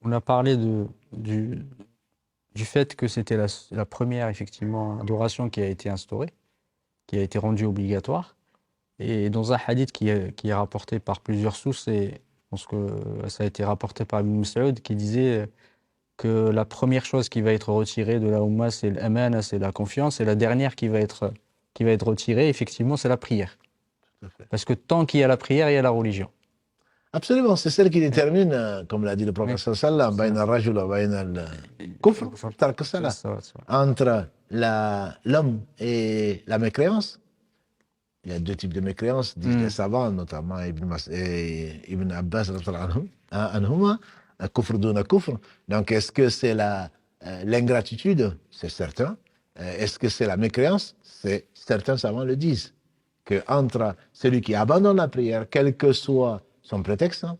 On a parlé du fait que c'était la première, effectivement, adoration qui a été instaurée, qui a été rendue obligatoire. Et dans un hadith qui est rapporté par plusieurs sources, et je pense que ça a été rapporté par Ibn Mas'ud, qui disait que la première chose qui va être retirée de la Ummah, c'est l'amana, c'est la confiance, et la dernière qui va être retirée, effectivement, c'est la prière. Tout à fait. Parce que tant qu'il y a la prière, il y a la religion. Absolument, c'est celle qui Oui, détermine, comme l'a dit le oui, prophète sallam, c'est ça. kufr, tark C'est salah, ça, c'est ça. entre l'homme et la mécréance. Il y a deux types de mécréance, disent les Hmm. savants, notamment Ibn Abbas, anhuma, kufr duna kufr. Donc, est-ce que c'est l'ingratitude? C'est certain. Est-ce que c'est la mécréance? Certains savants le disent. Que entre celui qui abandonne la prière, quel que soit son prétexte, hein,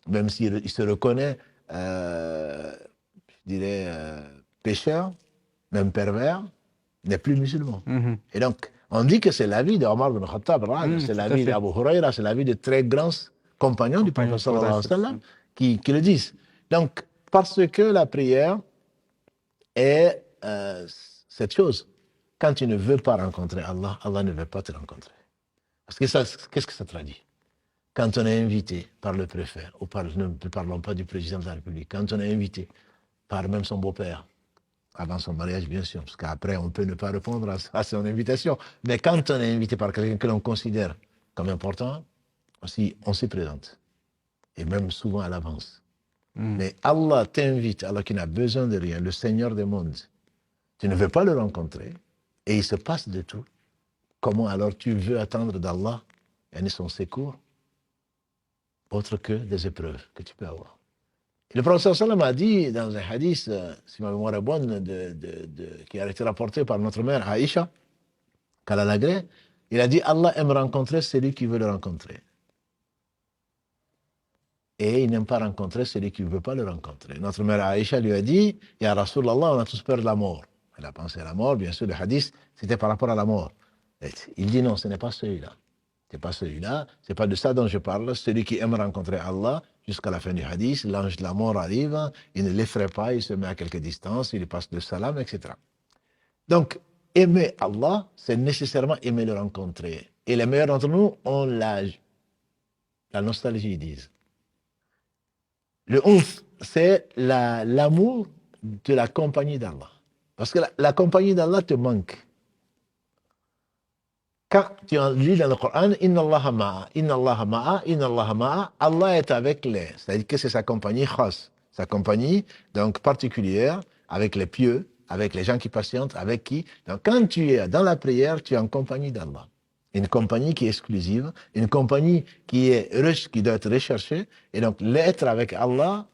même s'il se reconnaît, je dirais, pécheur, même pervers, n'est plus musulman. Mhm. Et donc, on dit que c'est l'avis de Omar bin Khattab, c'est Tout à l'avis fait. d'Abu Huraira, c'est l'avis de très grands compagnons du Compagnon prophète du sallallahu alayhi wa prophète. sallam qui le disent. Donc, parce que la prière est cette chose. Quand tu ne veux pas rencontrer Allah, Allah ne veut pas te rencontrer. Parce que ça, qu'est-ce que ça traduit? Quand on est invité par le préfet, ou ne parlons pas du président de la République, quand on est invité par même son beau-père, avant son mariage, bien sûr, parce qu'après, on peut ne pas répondre à son invitation. Mais quand on est invité par quelqu'un que l'on considère comme important, aussi, on s'y présente. Et même souvent à l'avance. Mhm. Mais Allah t'invite alors qu'il n'a besoin de rien, le Seigneur des mondes. Tu ne veux pas le rencontrer et il se passe de tout. Comment alors tu veux attendre d'Allah son secours autre que des épreuves que tu peux avoir? Le prophète sallam a dit dans un hadith, si ma mémoire est bonne, qui a été rapporté par notre mère Aïcha, qu'elle a l'agré, il a dit Allah aime rencontrer celui qui veut le rencontrer. Et il n'aime pas rencontrer celui qui ne veut pas le rencontrer. Notre mère Aïcha lui a dit, Ya Rasulallah, on a tous peur de la mort. Elle a pensé à la mort, bien sûr, le hadith, c'était par rapport à la mort. Et il dit non, ce n'est pas celui-là. Ce n'est pas celui-là, ce n'est pas de ça dont je parle. Celui qui aime rencontrer Allah, jusqu'à la fin du hadith, l'ange de la mort arrive, il ne l'effraie pas, il se met à quelque distance, il passe le salam, etc. Donc, aimer Allah, c'est nécessairement aimer le rencontrer. Et les meilleurs d'entre nous ont la nostalgie, ils disent. Le 11, c'est l'amour de la compagnie d'Allah. Parce que la compagnie d'Allah te manque. Quand tu lis dans le Coran, Inna Allah ma'a, Inna Allah ma'a, Inna Allah ma'a, Allah est avec les. C'est-à-dire que c'est sa compagnie khas, sa compagnie donc particulière, avec les pieux, avec les gens qui patientent, avec qui. Donc quand tu es dans la prière, tu es en compagnie d'Allah. Une compagnie qui est exclusive, une compagnie qui doit être recherchée. Et donc l'être avec Allah,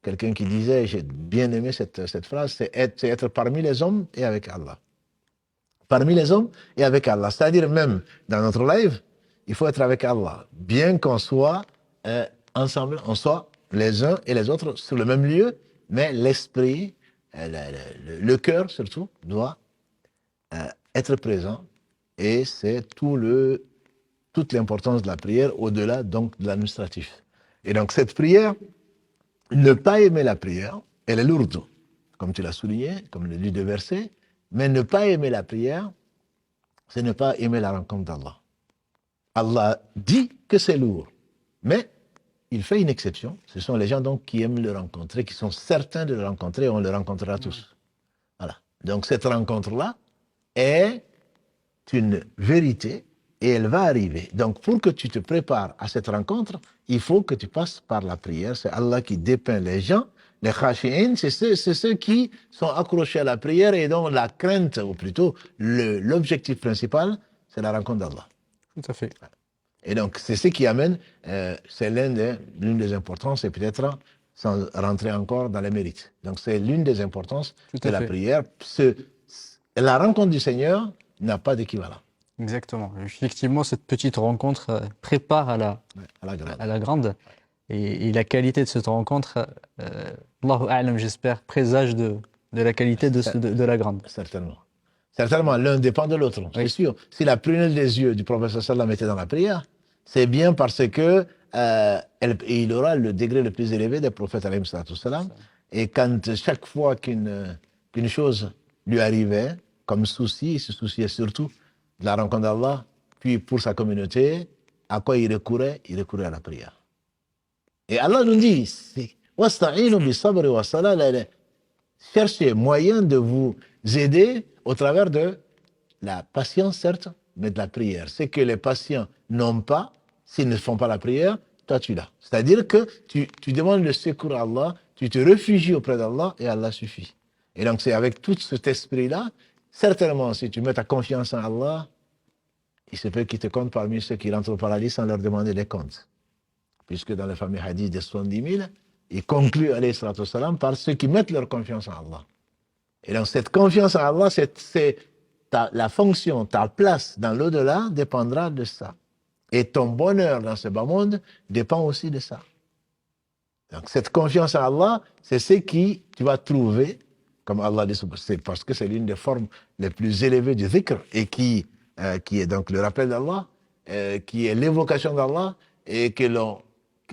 quelqu'un qui disait, j'ai bien aimé cette phrase, c'est être parmi les hommes et avec Allah. Parmi les hommes et avec Allah. C'est-à-dire même dans notre live, il faut être avec Allah. Bien qu'on soit ensemble, on soit les uns et les autres sur le même lieu, mais l'esprit, le cœur surtout, doit être présent. Et c'est toute l'importance de la prière au-delà donc de l'administratif. Et donc cette prière, ne pas aimer la prière, elle est lourde, comme tu l'as souligné, comme le dit le verset, mais ne pas aimer la prière, c'est ne pas aimer la rencontre d'Allah. Allah dit que c'est lourd, mais il fait une exception. Ce sont les gens donc qui aiment le rencontrer, qui sont certains de le rencontrer, on le rencontrera tous. Voilà. Donc cette rencontre-là est une vérité et elle va arriver. Donc pour que tu te prépares à cette rencontre, il faut que tu passes par la prière. C'est Allah qui dépeint les gens. Les khashi'in, c'est ceux qui sont accrochés à la prière et dont la crainte, ou plutôt l'objectif principal, c'est la rencontre d'Allah. Tout à fait. Et donc c'est ce qui amène, c'est l'une des importances, et peut-être sans rentrer encore dans les mérites. Donc c'est l'une des importances Tout de à la fait. prière. La rencontre du Seigneur n'a pas d'équivalent. Exactement. Effectivement, cette petite rencontre prépare Ouais, à la grande. à la grande. Et la qualité de cette rencontre, Allahu A'lam, j'espère, présage de la qualité de la grande. Certainement. Certainement, l'un dépend de l'autre, c'est Oui. sûr. Si la prunelle des yeux du prophète sallam était dans la prière, c'est bien parce que et il aura le degré le plus élevé des prophètes, alayhi salatu wassalam. Et quand chaque fois qu'une chose lui arrivait, comme souci, il se souciait surtout de la rencontre d'Allah, puis pour sa communauté, à quoi il recourait? Il recourait à la prière. Et Allah nous dit, wasta'inu bis-sabri was-salah, cherchez moyen de vous aider au travers de la patience, certes, mais de la prière. C'est que les patients n'ont pas, s'ils ne font pas la prière, toi tu l'as. C'est-à-dire que tu demandes le secours à Allah, tu te réfugies auprès d'Allah et Allah suffit. Et donc c'est avec tout cet esprit-là, certainement si tu mets ta confiance en Allah, il se peut qu'il te compte parmi ceux qui rentrent au paradis sans leur demander les comptes. Puisque dans le fameux hadith des 70 000, il conclut, alayhi salatu wassalam, par ceux qui mettent leur confiance en Allah. Et donc cette confiance en Allah, la fonction, ta place dans l'au-delà dépendra de ça. Et ton bonheur dans ce bas monde dépend aussi de ça. Donc cette confiance en Allah, c'est ce qui tu vas trouver, comme Allah dit, c'est parce que c'est l'une des formes les plus élevées du dhikr, et qui est donc le rappel d'Allah, qui est l'évocation d'Allah, et que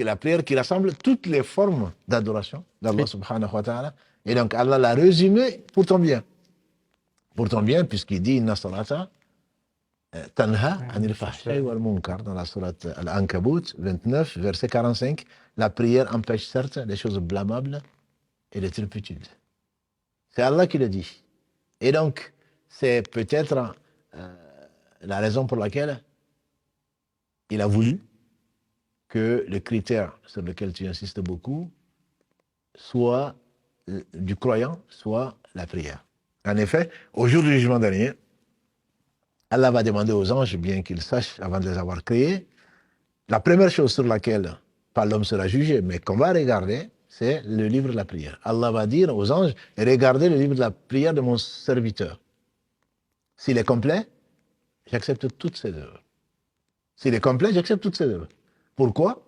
la prière qui rassemble toutes les formes d'adoration d'Allah subhanahu wa ta'ala. Et donc Allah l'a résumé pour ton bien. Pour ton bien, puisqu'il dit Inna salata tanha anil fahsha'i wal munkar dans la sourate Al-Ankabut 29, verset 45. La prière empêche certes les choses blâmables et les turpitudes. C'est Allah qui le dit. Et donc, c'est peut-être la raison pour laquelle il a voulu que le critère sur lequel tu insistes beaucoup soit du croyant, soit la prière. En effet, au jour du jugement dernier, Allah va demander aux anges, bien qu'ils sachent avant de les avoir créés, la première chose sur laquelle pas l'homme sera jugé, mais qu'on va regarder, c'est le livre de la prière. Allah va dire aux anges, regardez le livre de la prière de mon serviteur. S'il est complet, j'accepte toutes ses œuvres. S'il est complet, j'accepte toutes ses œuvres. Pourquoi?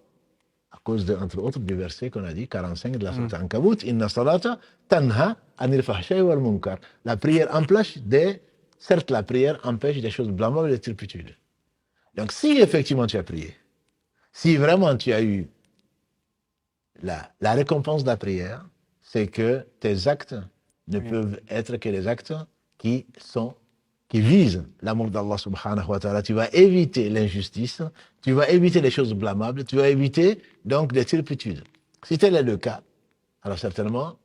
À cause de, entre autres, du verset qu'on a dit, 45 de la sourate Ankabut, Inna salata tanha anil fahsha'i wal munkar. La prière empêche certes, la prière empêche des choses blâmables et des turpitudes. Donc, si effectivement tu as prié, si vraiment tu as eu la récompense de la prière, c'est que tes actes ne peuvent être que des actes qui visent l'amour d'Allah subhanahu wa ta'ala. Tu vas éviter l'injustice, tu vas éviter les choses blâmables, tu vas éviter donc les turpitudes. Si tel est le cas, alors certainement,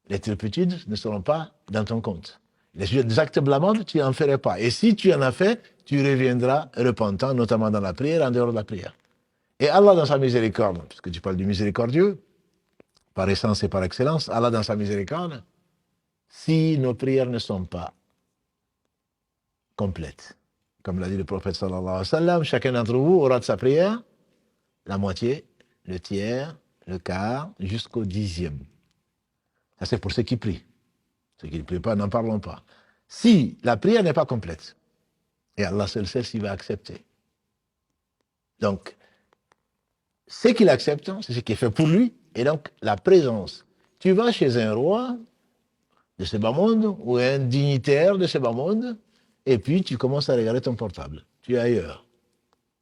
les turpitudes ne seront pas dans ton compte. Les actes blâmables, tu n'en ferais pas. Et si tu en as fait, tu reviendras repentant, notamment dans la prière, en dehors de la prière. Et Allah, dans sa miséricorde, puisque tu parles du miséricordieux, par essence et par excellence, Allah, dans sa miséricorde, si nos prières ne sont pas complètes, comme l'a dit le prophète sallallahu alayhi wa sallam, chacun d'entre vous aura de sa prière la moitié, le tiers, le quart, jusqu'au 10e. Ça, c'est pour ceux qui prient. Ceux qui ne prient pas, n'en parlons pas. Si la prière n'est pas complète, et Allah seul sait s'il va accepter. Donc, ce qu'il accepte, c'est ce qui est fait pour lui, et donc la présence. Tu vas chez un roi de ce bas monde, ou un dignitaire de ce bas monde, et puis tu commences à regarder ton portable. Tu es ailleurs.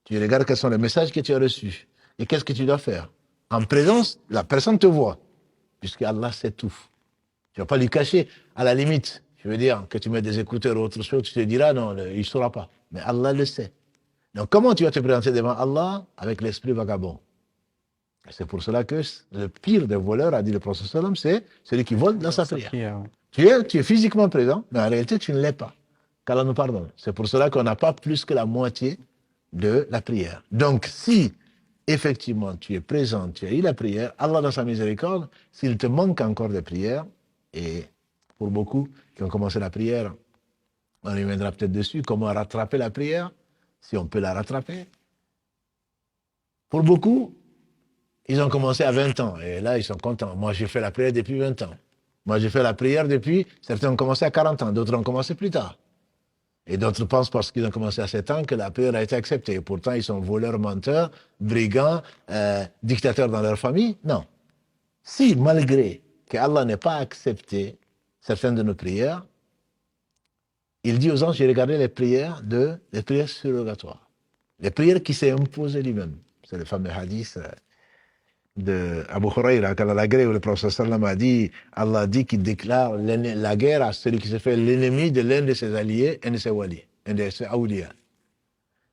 Tu regardes quels sont les messages que tu as reçus. Et qu'est-ce que tu dois faire? En présence, la personne te voit, puisque Allah sait tout. Tu ne vas pas lui cacher. À la limite, je veux dire, que tu mets des écouteurs ou autre chose, tu te diras, non, il ne saura pas. Mais Allah le sait. Donc comment tu vas te présenter devant Allah avec l'esprit vagabond? C'est pour cela que le pire des voleurs, a dit le prophète sallam, c'est celui qui vole dans sa prière. Tu es physiquement présent, mais en réalité, tu ne l'es pas. Qu'Allah nous pardonne. C'est pour cela qu'on n'a pas plus que la moitié de la prière. Donc, si effectivement tu es présent, tu as eu la prière, Allah dans sa miséricorde, s'il te manque encore des prières, et pour beaucoup qui ont commencé la prière, on reviendra peut-être dessus, comment rattraper la prière, si on peut la rattraper. Pour beaucoup, ils ont commencé à 20 ans, et là, ils sont contents. Moi, j'ai fait la prière depuis 20 ans. Moi, j'ai fait la prière depuis, certains ont commencé à 40 ans, d'autres ont commencé plus tard. Et d'autres pensent, parce qu'ils ont commencé à 7 ans, que la prière a été acceptée. Et pourtant, ils sont voleurs, menteurs, brigands, dictateurs dans leur famille. Non. Si, malgré que Allah n'ait pas accepté certaines de nos prières, il dit aux anges, j'ai regardé les prières surrogatoires. Les prières qui s'est imposées lui-même. C'est le fameux hadith de Abu Huraira, quand la guerre où le prophète sallam a dit, Allah dit qu'il déclare la guerre à celui qui se fait l'ennemi de l'un de ses alliés, un de ses wali, un de ses awliya.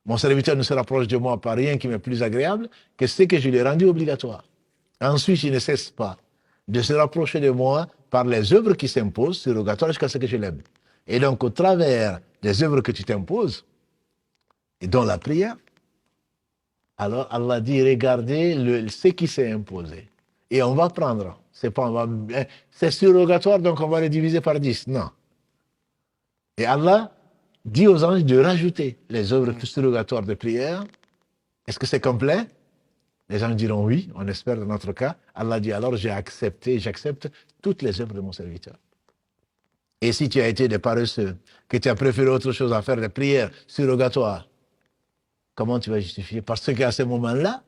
Mon serviteur ne se rapproche de moi par rien qui m'est plus agréable que ce que je lui ai rendu obligatoire. Ensuite, il ne cesse pas de se rapprocher de moi par les œuvres qui s'imposent, surrogatoires, jusqu'à ce que je l'aime. Et donc, au travers des œuvres que tu t'imposes, et dont la prière, alors Allah dit, regardez ce qui s'est imposé. Et on va prendre. C'est surrogatoire, donc on va le diviser par 10. Non. Et Allah dit aux anges de rajouter les œuvres surrogatoires de prière. Est-ce que c'est complet? Les anges diront oui, on espère dans notre cas. Allah dit alors j'accepte toutes les œuvres de mon serviteur. Et si tu as été des paresseux, que tu as préféré autre chose à faire des prières surrogatoires, comment tu vas justifier? Parce qu'à ce moment-là,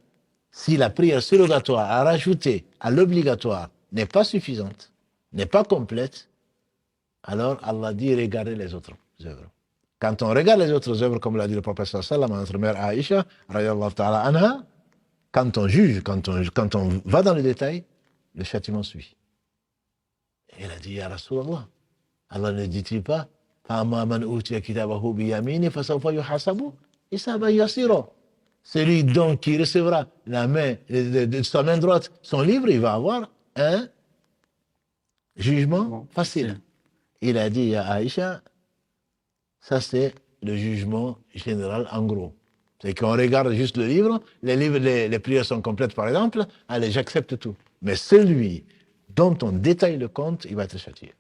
si la prière surrogatoire à rajouter à l'obligatoire n'est pas suffisante, n'est pas complète, alors Allah dit regardez les autres œuvres. Quand on regarde les autres œuvres, comme l'a dit le prophète sallallahu alayhi wa sallam, notre mère Aïcha, radiallahu ta'ala anha, quand on juge, quand on va dans le détail, le châtiment suit. Et elle a dit, ya Rasulallah, Allah ne dit-il pas, celui donc qui recevra la main de sa main droite, son livre, il va avoir un jugement facile. Il a dit à Aïcha, ça c'est le jugement général en gros. C'est qu'on regarde juste le livre, les prières sont complètes par exemple, allez, j'accepte tout. Mais celui dont on détaille le compte, il va être châtié.